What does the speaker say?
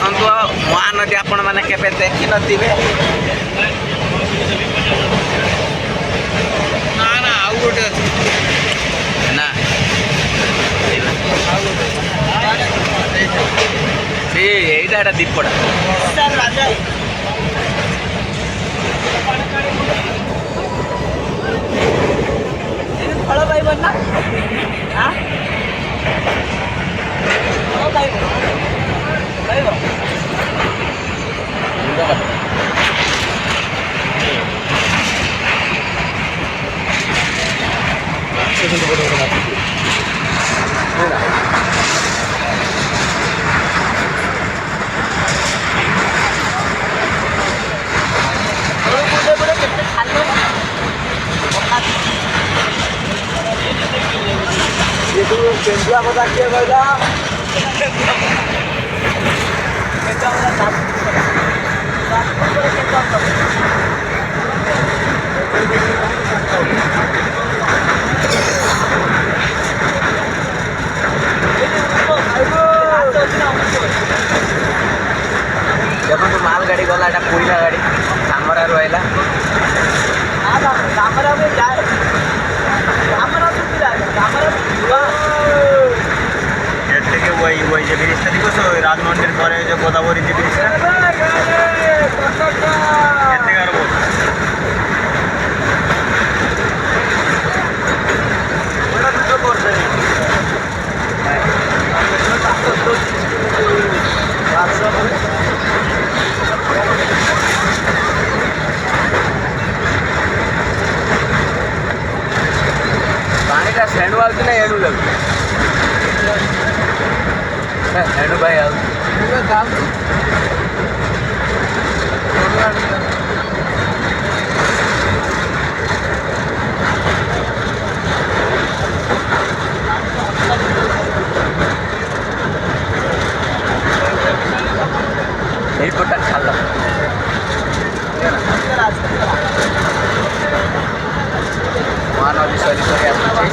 ଦେଖନ୍ତୁ ମହାନଦୀ ଆପଣମାନେ କେବେ ଦେଖିନଥିବେ। ନା ନା ଆଉ ଗୋଟେ ଅଛି ନା ସେ ଏଇଟା ଏଇଟା ଦୀପଟା ଫଳ ପାଇବନି ନା ଫଳ ପାଇବ ପାଇବ କେତେ ଖାଲି କେନ୍ଦୁଆ କଥା କିଏ କହିଲା ଦେଖନ୍ତୁ ମାଲ ଗାଡ଼ି ଗଲା, ଏଇଟା କୋଇଲା ଗାଡ଼ି କାମରାରୁ ଆଇଲା। এর থেকে ওই যে ব্রিজটা দেখছো রাজ মন্দির পরে যে গোদাবরী যে ব্রিজটা এর থেকে আরো বড়। ପାଣିଟା ସେଣୁ ଆଉଛି ନା ଏଣୁ ଯାଉଛି? ଏଣୁ ଭାଇ ଆଉଛି। এইପଟଟା ଖାଲ ମହାନଦୀ ସରି ସରି ଆସୁଛି।